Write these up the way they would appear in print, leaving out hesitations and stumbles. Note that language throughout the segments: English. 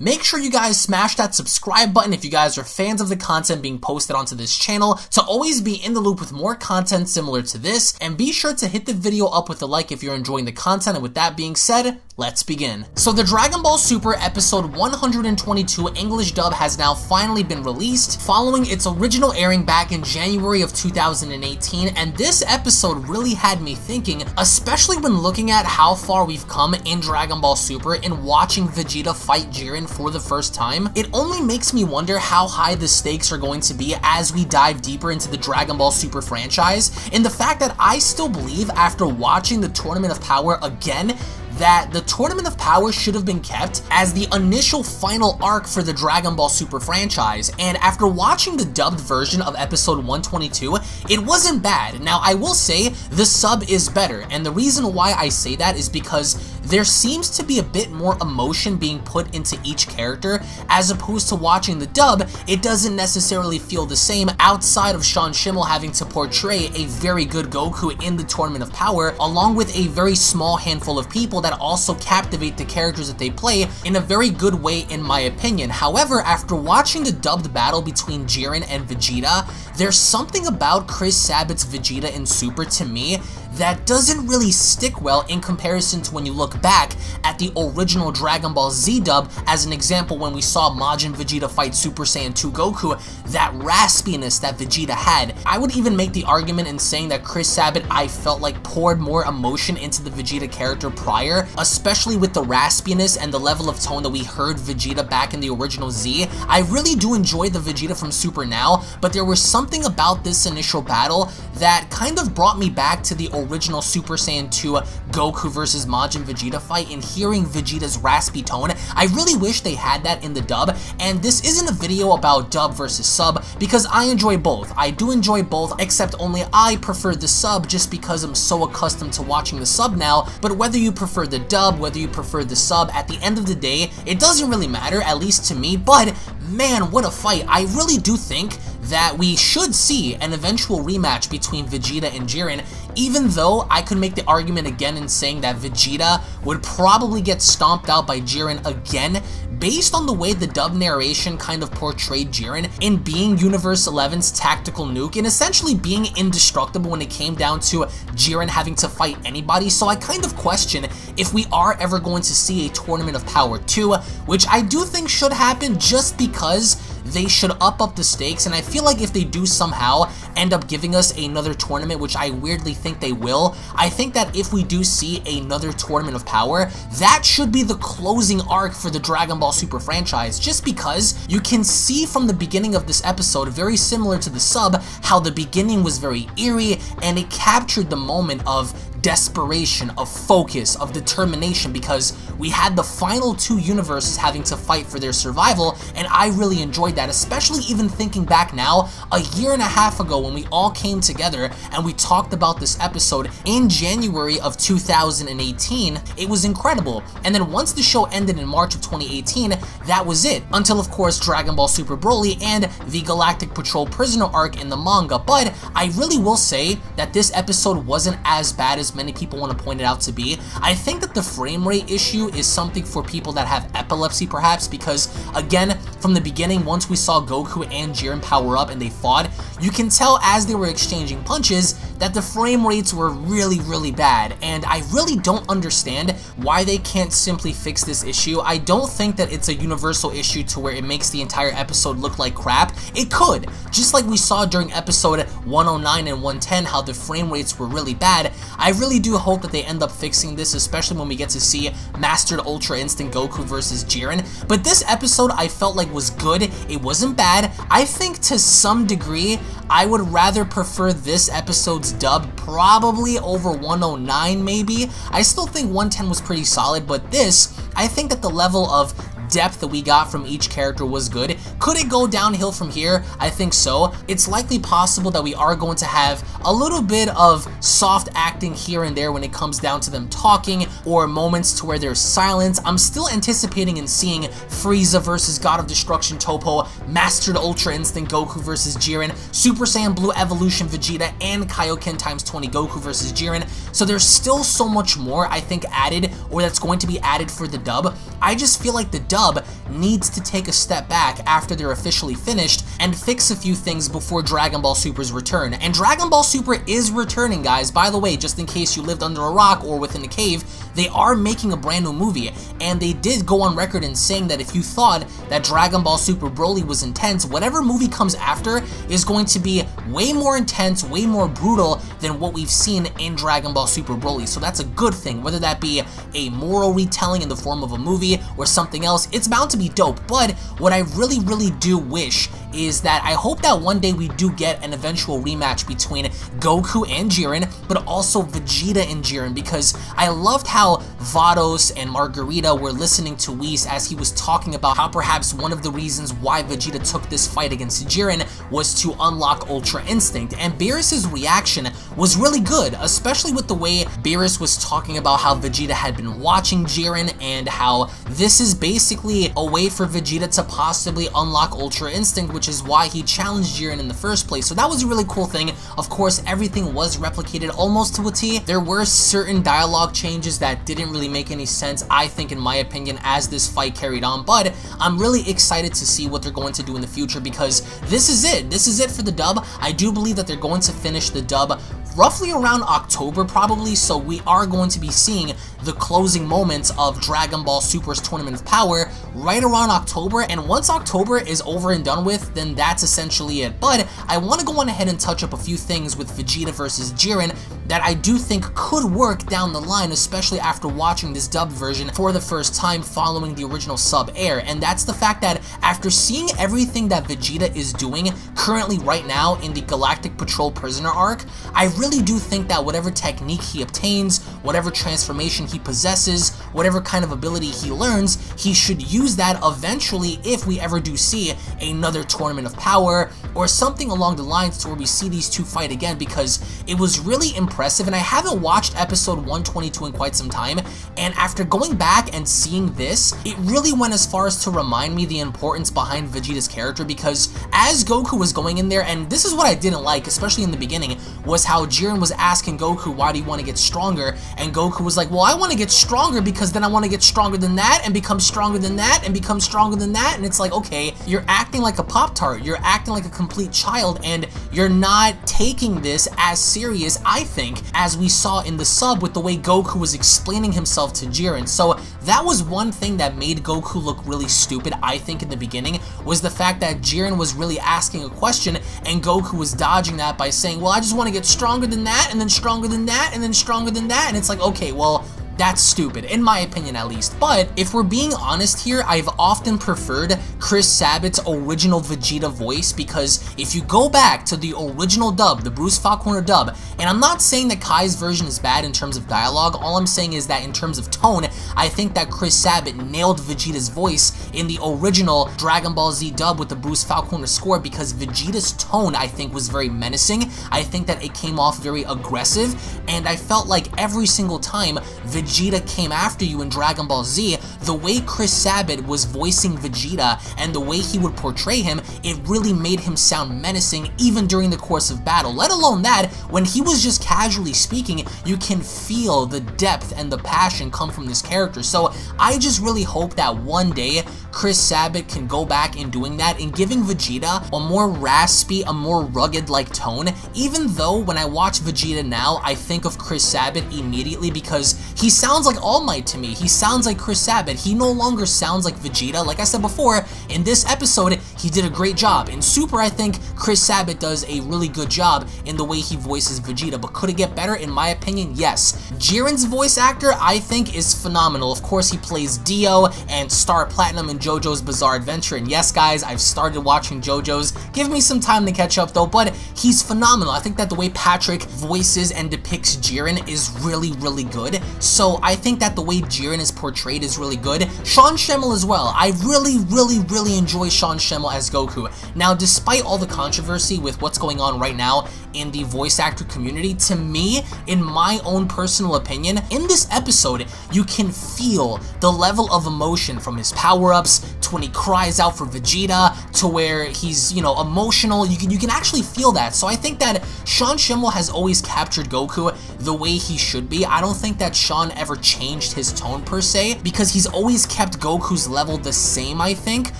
make sure you guys smash that subscribe button if you guys are fans of the content being posted onto this channel to always be in the loop with more content similar to this, and be sure to hit the video up with a like if you're enjoying the content. And with that being said, let's begin. So the Dragon Ball Super episode 122 English dub has now finally been released following its original airing back in January of 2018, and this episode really had me thinking, especially when looking at how far we've come in Dragon Ball Super and watching Vegeta fight Jiren for the first time. It only makes me wonder how high the stakes are going to be as we dive deeper into the Dragon Ball Super franchise, and the fact that I still believe after watching the Tournament of Power again that the Tournament of Power should have been kept as the initial final arc for the Dragon Ball Super franchise. And after watching the dubbed version of episode 122, it wasn't bad. Now, I will say the sub is better, and the reason why I say that is because there seems to be a bit more emotion being put into each character, as opposed to watching the dub. It doesn't necessarily feel the same outside of Sean Schemmel having to portray a very good Goku in the Tournament of Power, along with a very small handful of people that also captivate the characters that they play in a very good way, in my opinion. However, after watching the dubbed battle between Jiren and Vegeta, there's something about Chris Sabat's Vegeta in Super to me that doesn't really stick well in comparison to when you look back at the original Dragon Ball Z dub. As an example, when we saw Majin Vegeta fight Super Saiyan 2 Goku, that raspiness that Vegeta had. I would even make the argument in saying that Chris Sabat, I felt like, poured more emotion into the Vegeta character prior, especially with the raspiness and the level of tone that we heard Vegeta back in the original Z. I really do enjoy the Vegeta from Super now, but there was something about this initial battle that kind of brought me back to the original Super Saiyan 2 Goku versus Majin Vegeta fight, and hearing Vegeta's raspy tone. I really wish they had that in the dub, and this isn't a video about dub versus sub because I enjoy both. I do enjoy both, except only I prefer the sub just because I'm so accustomed to watching the sub now. But whether you prefer the dub, whether you prefer the sub, at the end of the day, it doesn't really matter, at least to me. But man, what a fight. I really do think that we should see an eventual rematch between Vegeta and Jiren, even though I could make the argument again in saying that Vegeta would probably get stomped out by Jiren again, based on the way the dub narration kind of portrayed Jiren in being Universe 11's tactical nuke and essentially being indestructible when it came down to Jiren having to fight anybody. So I kind of question if we are ever going to see a Tournament of Power 2, which I do think should happen just because they should up the stakes, and I feel like if they do somehow end up giving us another tournament, which I weirdly think they will, I think that if we do see another Tournament of Power, that should be the closing arc for the Dragon Ball Super franchise, just because you can see from the beginning of this episode, very similar to the sub, how the beginning was very eerie, and it captured the moment of desperation, of focus, of determination, because we had the final two universes having to fight for their survival, and I really enjoyed that, especially even thinking back now, a year and a half ago when we all came together and we talked about this episode in January of 2018, it was incredible. And then once the show ended in March of 2018, that was it, until of course Dragon Ball Super Broly and the Galactic Patrol Prisoner arc in the manga. But I really will say that this episode wasn't as bad as many people want to point it out to be. I think that the frame rate issue is something for people that have epilepsy perhaps, because again, from the beginning, once we saw Goku and Jiren power up and they fought, you can tell as they were exchanging punches that the frame rates were really bad, and I really don't understand why they can't simply fix this issue. I don't think that it's a universal issue to where it makes the entire episode look like crap. It could, just like we saw during episode 109 and 110 how the frame rates were really bad. I really do hope that they end up fixing this, especially when we get to see Mastered Ultra Instinct Goku versus Jiren. But this episode I felt like was good. It wasn't bad. I think to some degree I would rather prefer this episode's dub probably over 109 maybe. I still think 110 was pretty solid, but this, I think that the level of depth that we got from each character was good. Could it go downhill from here? I think so. It's likely possible that we are going to have a little bit of soft acting here and there when it comes down to them talking, or moments to where there's silence. I'm still anticipating and seeing Frieza versus God of Destruction Toppo, Mastered Ultra Instinct Goku versus Jiren, Super Saiyan Blue Evolution Vegeta, and Kaioken times 20 Goku versus Jiren. So there's still so much more I think added, or that's going to be added for the dub. I just feel like the dub dub needs to take a step back after they're officially finished and fix a few things before Dragon Ball Super's return. And Dragon Ball Super is returning, guys. By the way, just in case you lived under a rock or within a cave, they are making a brand new movie, and they did go on record in saying that if you thought that Dragon Ball Super Broly was intense, whatever movie comes after is going to be way more intense, way more brutal than what we've seen in Dragon Ball Super Broly. So that's a good thing, whether that be a moral retelling in the form of a movie or something else. It's bound to be dope. But what I really do wish is that I hope that one day we do get an eventual rematch between Goku and Jiren, but also Vegeta and Jiren, because I loved how Vados and Margarita were listening to Whis as he was talking about how perhaps one of the reasons why Vegeta took this fight against Jiren was to unlock Ultra Instinct, and Beerus's reaction was really good, especially with the way Beerus was talking about how Vegeta had been watching Jiren and how this is basically a way for Vegeta to possibly unlock Ultra Instinct, which is why he challenged Jiren in the first place. So that was a really cool thing. Of course, everything was replicated almost to a T. There were certain dialogue changes that didn't really make any sense, I think, in my opinion, as this fight carried on, but I'm really excited to see what they're going to do in the future, because this is it. This is it for the dub. I do believe that they're going to finish the dub roughly around October probably, so we are going to be seeing the closing moments of Dragon Ball Super's Tournament of Power right around October, and once October is over and done with, then that's essentially it. But I want to go on ahead and touch up a few things with Vegeta versus Jiren that I do think could work down the line, especially after watching this dubbed version for the first time following the original sub air, and that's the fact that after seeing everything that Vegeta is doing currently right now in the Galactic Patrol Prisoner arc, I really do think that whatever technique he obtains, whatever transformation he possesses, whatever kind of ability he learns, he should use that eventually if we ever do see another Tournament of Power or something along the lines to where we see these two fight again, because it was really impressive, and I haven't watched episode 122 in quite some time, and after going back and seeing this, it really went as far as to remind me the importance behind Vegeta's character, because as Goku was going in there, and this is what I didn't like, especially in the beginning, was how Jiren was asking Goku, why do you want to get stronger? And Goku was like, well, I want to get stronger because then I want to get stronger than that, and become stronger than that, and become stronger than that, and it's like, okay, you're acting like a Pop-Tart, you're acting like a complete child, and you're not taking this as serious, I think, as we saw in the sub with the way Goku was explaining himself to Jiren. So that was one thing that made Goku look really stupid, I think, in the beginning, was the fact that Jiren was really asking a question, and Goku was dodging that by saying, well, I just want to get stronger than that, and then stronger than that, and then stronger than that, and it's like, okay, well, that's stupid, in my opinion at least. But if we're being honest here, I've often preferred Chris Sabat's original Vegeta voice, because if you go back to the original dub, the Bruce Falconer dub, and I'm not saying that Kai's version is bad in terms of dialogue, all I'm saying is that in terms of tone, I think that Chris Sabat nailed Vegeta's voice in the original Dragon Ball Z dub with the Bruce Falconer score, because Vegeta's tone, I think, was very menacing. I think that it came off very aggressive, and I felt like every single time Vegeta came after you in Dragon Ball Z, the way Chris Sabat was voicing Vegeta and the way he would portray him, it really made him sound menacing even during the course of battle. Let alone that, when he was just casually speaking, you can feel the depth and the passion come from this character. So I just really hope that one day Chris Sabat can go back in doing that and giving Vegeta a more raspy, a more rugged-like tone, even though when I watch Vegeta now, I think of Chris Sabat immediately, because he sounds like All Might to me. He sounds like Chris Sabat. He no longer sounds like Vegeta. Like I said before, in this episode, he did a great job. In Super, I think Chris Sabat does a really good job in the way he voices Vegeta, but could it get better? In my opinion, yes. Jiren's voice actor, I think, is phenomenal. Of course, he plays Dio and Star Platinum in JoJo's Bizarre Adventure, and yes, guys, I've started watching JoJo's. Give me some time to catch up, though, but he's phenomenal. I think that the way Patrick voices and depicts Jiren is really, really good. So I think that the way Jiren is portrayed is really good. Sean Schemmel as well. I really enjoy Sean Schemmel as Goku. Now, despite all the controversy with what's going on right now in the voice actor community, to me, in my own personal opinion, in this episode, you can feel the level of emotion from his power-ups, to when he cries out for Vegeta, to where he's, you know, emotional. You can actually feel that. So I think that Sean Schemmel has always captured Goku the way he should be. I don't think that Sean ever changed his tone per se, because he's always kept Goku's level the same, I think.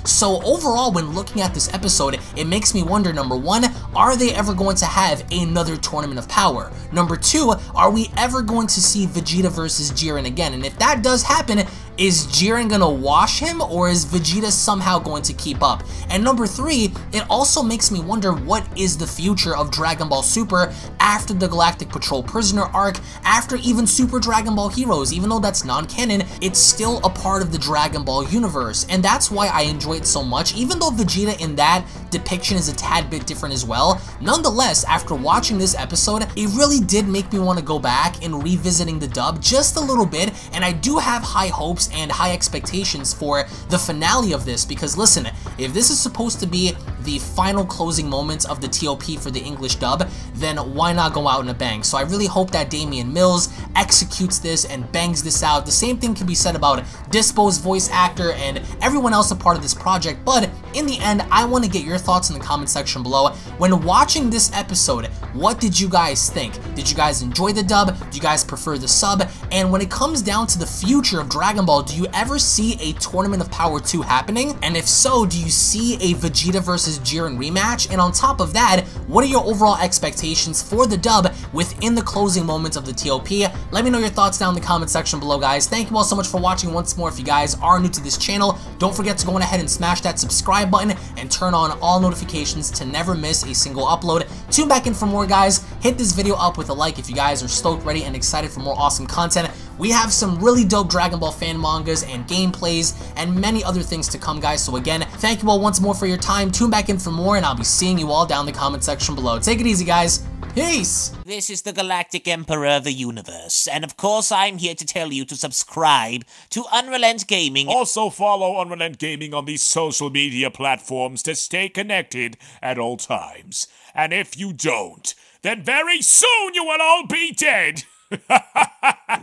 So overall, when looking at this episode, it makes me wonder, number one, are they ever going to have another Tournament of Power? Number two, are we ever going to see Vegeta versus Jiren again? And if that does happen, is Jiren gonna wash him, or is Vegeta somehow going to keep up? And number three, it also makes me wonder, what is the future of Dragon Ball Super after the Galactic Patrol Prisoner arc, after even Super Dragon Ball Heroes? Even though that's non-canon, it's still a part of the Dragon Ball universe, and that's why I enjoy it so much. Even though Vegeta in that depiction is a tad bit different as well, nonetheless, after watching this episode, it really did make me want to go back and revisiting the dub just a little bit, and I do have high hopes and high expectations for the finale of this, because listen, if this is supposed to be the final closing moments of the TOP for the English dub, then why not go out in a bang? So I really hope that Damian Mills executes this and bangs this out. The same thing can be said about Dispo's voice actor and everyone else a part of this project, but in the end, I want to get your thoughts in the comment section below. When watching this episode, what did you guys think? Did you guys enjoy the dub? Do you guys prefer the sub? And when it comes down to the future of Dragon Ball, do you ever see a Tournament of Power 2 happening? And if so, do you see a Vegeta versus Jiren rematch? And on top of that, what are your overall expectations for the dub within the closing moments of the TOP? Let me know your thoughts down in the comment section below, guys. Thank you all so much for watching. Once more, if you guys are new to this channel, don't forget to go on ahead and smash that subscribe button and turn on all notifications to never miss a single upload. Tune back in for more, guys. Hit this video up with a like if you guys are stoked, ready, and excited for more awesome content. We have some really dope Dragon Ball fan mangas and gameplays and many other things to come, guys. So again, thank you all once more for your time. Tune back in for more, and I'll be seeing you all down in the comment section below. Take it easy, guys. Peace! This is the Galactic Emperor of the Universe, and of course I'm here to tell you to subscribe to UnrealEntGaming. Also follow UnrealEntGaming on these social media platforms to stay connected at all times. And if you don't, then very soon you will all be dead!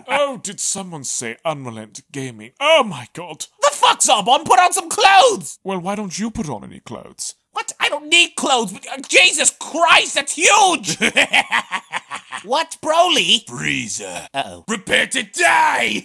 Oh, did someone say UnrealEntGaming? Oh my god. The fuck's up, on? Put on some clothes! Well, why don't you put on any clothes? What? I don't need clothes. Jesus Christ, that's huge! What, Broly? Frieza. Uh-oh. Prepare to die!